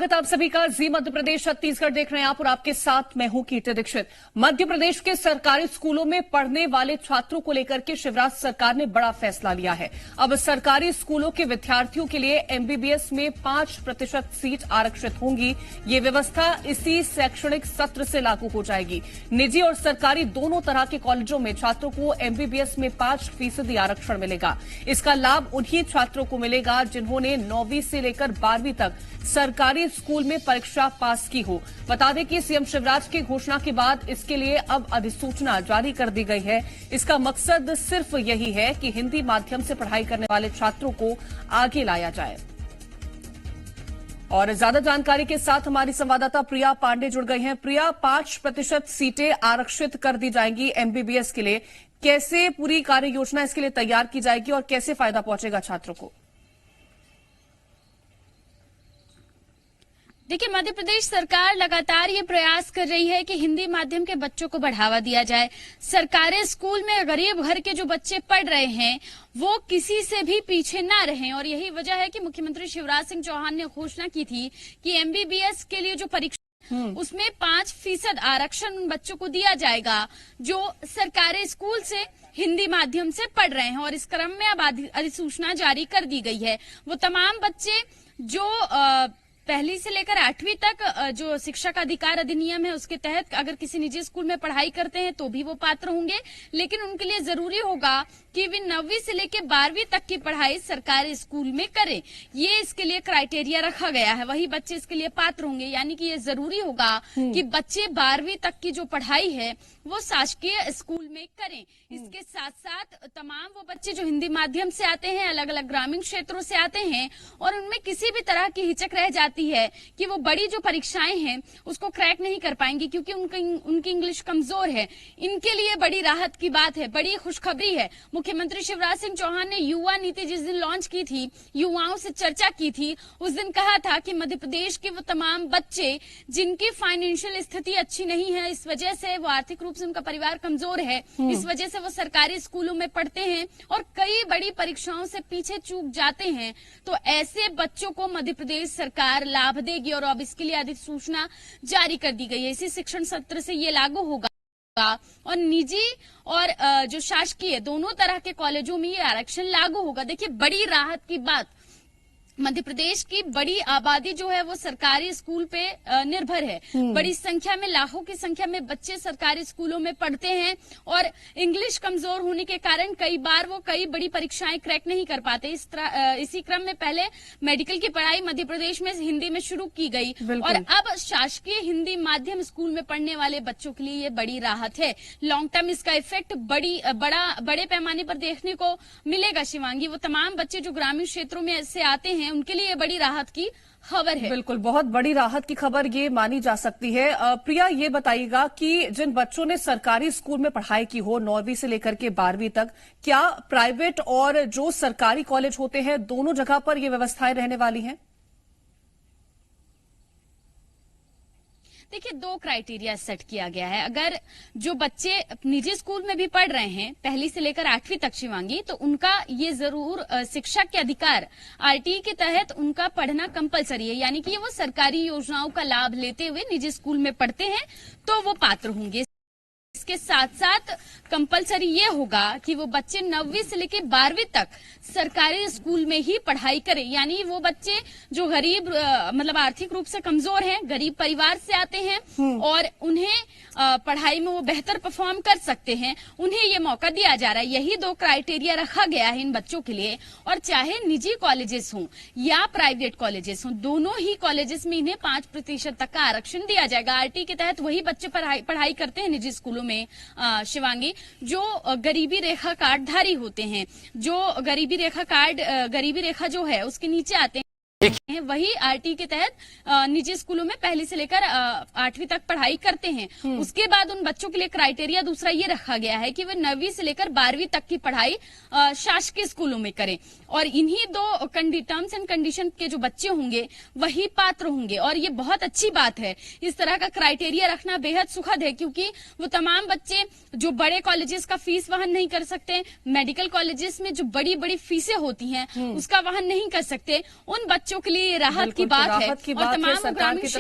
स्वागत आप सभी का। जी मध्य प्रदेश छत्तीसगढ़ देख रहे हैं आप और आपके साथ मैं हूं कीर्ति दीक्षित। मध्य प्रदेश के सरकारी स्कूलों में पढ़ने वाले छात्रों को लेकर के शिवराज सरकार ने बड़ा फैसला लिया है। अब सरकारी स्कूलों के विद्यार्थियों के लिए एमबीबीएस में 5% सीट आरक्षित होंगी। ये व्यवस्था इसी शैक्षणिक सत्र से लागू हो जाएगी। निजी और सरकारी दोनों तरह के कॉलेजों में छात्रों को एमबीबीएस में 5% आरक्षण मिलेगा। इसका लाभ उन्हीं छात्रों को मिलेगा जिन्होंने 9वीं से लेकर 12वीं तक सरकारी स्कूल में परीक्षा पास की हो। बता दें कि सीएम शिवराज की घोषणा के बाद इसके लिए अब अधिसूचना जारी कर दी गई है। इसका मकसद सिर्फ यही है कि हिंदी माध्यम से पढ़ाई करने वाले छात्रों को आगे लाया जाए। और ज्यादा जानकारी के साथ हमारी संवाददाता प्रिया पांडे जुड़ गई हैं। प्रिया, 5% सीटें आरक्षित कर दी जाएंगी एमबीबीएस के लिए। कैसे पूरी कार्य योजना इसके लिए तैयार की जाएगी और कैसे फायदा पहुंचेगा छात्रों को? देखिए, मध्य प्रदेश सरकार लगातार ये प्रयास कर रही है कि हिंदी माध्यम के बच्चों को बढ़ावा दिया जाए। सरकारी स्कूल में गरीब घर के जो बच्चे पढ़ रहे हैं वो किसी से भी पीछे ना रहें, और यही वजह है कि मुख्यमंत्री शिवराज सिंह चौहान ने घोषणा की थी कि एमबीबीएस के लिए जो परीक्षा उसमें 5% आरक्षण उन बच्चों को दिया जाएगा जो सरकारी स्कूल से हिंदी माध्यम से पढ़ रहे हैं। और इस क्रम में अब अधिसूचना जारी कर दी गई है। वो तमाम बच्चे जो पहली से लेकर 8वीं तक जो शिक्षक अधिकार अधिनियम है उसके तहत अगर किसी निजी स्कूल में पढ़ाई करते हैं तो भी वो पात्र होंगे, लेकिन उनके लिए जरूरी होगा कि वे 9वीं से लेकर 12वीं तक की पढ़ाई सरकारी स्कूल में करें। ये इसके लिए क्राइटेरिया रखा गया है, वही बच्चे इसके लिए पात्र होंगे। यानी कि ये जरूरी होगा कि बच्चे 12वीं तक की जो पढ़ाई है वो शासकीय स्कूल में करें। इसके साथ साथ तमाम वो बच्चे जो हिंदी माध्यम से आते हैं, अलग अलग ग्रामीण क्षेत्रों से आते हैं और उनमें किसी भी तरह की हिचक रह जाती है कि वो बड़ी जो परीक्षाएं हैं उसको क्रैक नहीं कर पाएंगे क्योंकि उनकी इंग्लिश कमजोर है, इनके लिए बड़ी राहत की बात है, बड़ी खुशखबरी है। मुख्यमंत्री शिवराज सिंह चौहान ने युवा नीति जिस दिन लॉन्च की थी, युवाओं से चर्चा की थी, उस दिन कहा था कि मध्य प्रदेश के वो तमाम बच्चे जिनकी फाइनेंशियल स्थिति अच्छी नहीं है, इस वजह से वो आर्थिक रूप से उनका परिवार कमजोर है, इस वजह से वो सरकारी स्कूलों में पढ़ते हैं और कई बड़ी परीक्षाओं से पीछे चूक जाते हैं, तो ऐसे बच्चों को मध्य प्रदेश सरकार लाभ देगी। और अब इसके लिए अधिसूचना जारी कर दी गई है। इसी शिक्षण सत्र से ये लागू होगा और निजी और जो शासकीय दोनों तरह के कॉलेजों में ये आरक्षण लागू होगा। देखिए, बड़ी राहत की बात, मध्य प्रदेश की बड़ी आबादी जो है वो सरकारी स्कूल पे निर्भर है। बड़ी संख्या में, लाखों की संख्या में बच्चे सरकारी स्कूलों में पढ़ते हैं और इंग्लिश कमजोर होने के कारण कई बार वो कई बड़ी परीक्षाएं क्रैक नहीं कर पाते। इसी क्रम में पहले मेडिकल की पढ़ाई मध्य प्रदेश में हिंदी में शुरू की गई और अब शासकीय हिंदी माध्यम स्कूल में पढ़ने वाले बच्चों के लिए ये बड़ी राहत है। लॉन्ग टर्म इसका इफेक्ट बड़े पैमाने पर देखने को मिलेगा। शिवांगी, वो तमाम बच्चे जो ग्रामीण क्षेत्रों में से आते हैं उनके लिए बड़ी राहत की खबर है। बिल्कुल, बहुत बड़ी राहत की खबर ये मानी जा सकती है। प्रिया, ये बताइएगा कि जिन बच्चों ने सरकारी स्कूल में पढ़ाई की हो 9वीं से लेकर के 12वीं तक, क्या प्राइवेट और जो सरकारी कॉलेज होते हैं दोनों जगह पर ये व्यवस्थाएं रहने वाली हैं? देखिए, 2 क्राइटेरिया सेट किया गया है। अगर जो बच्चे निजी स्कूल में भी पढ़ रहे हैं पहली से लेकर 8वीं तक शिवांगी, तो उनका ये जरूर शिक्षक के अधिकार आरटीई के तहत उनका पढ़ना कंपलसरी है। यानी कि वो सरकारी योजनाओं का लाभ लेते हुए निजी स्कूल में पढ़ते हैं तो वो पात्र होंगे। इसके साथ साथ कंपलसरी ये होगा कि वो बच्चे 9वीं से लेकर 12वीं तक सरकारी स्कूल में ही पढ़ाई करें। यानी वो बच्चे जो गरीब मतलब आर्थिक रूप से कमजोर हैं, गरीब परिवार से आते हैं और उन्हें पढ़ाई में वो बेहतर परफॉर्म कर सकते हैं, उन्हें ये मौका दिया जा रहा है। यही 2 क्राइटेरिया रखा गया है इन बच्चों के लिए। और चाहे निजी कॉलेजेस हों या प्राइवेट कॉलेजेस हों, दोनों ही कॉलेजेस में इन्हें 5% तक का आरक्षण दिया जाएगा। आरटी के तहत वही बच्चे पढ़ाई करते हैं निजी स्कूलों में शिवांगी जो गरीबी रेखा कार्डधारी होते हैं, जो गरीबी रेखा जो है उसके नीचे आते हैं, वही आरटी के तहत निजी स्कूलों में पहली से लेकर 8वीं तक पढ़ाई करते हैं। उसके बाद उन बच्चों के लिए क्राइटेरिया दूसरा ये रखा गया है कि वे 9वीं से लेकर 12वीं तक की पढ़ाई शासकीय स्कूलों में करें और इन्हीं 2 टर्म्स एंड कंडीशन के जो बच्चे होंगे वही पात्र होंगे। और ये बहुत अच्छी बात है, इस तरह का क्राइटेरिया रखना बेहद सुखद है, क्योंकि वो तमाम बच्चे जो बड़े कॉलेजेस का फीस वहन नहीं कर सकते, मेडिकल कॉलेजेस में जो बड़ी बड़ी फीसें होती हैं उसका वहन नहीं कर सकते, उन बच्चों बच्चों के लिए राहत की बिल्कुल, तो बात है राहत की और बात है तमाम सरकार ग्रामीण की तरफ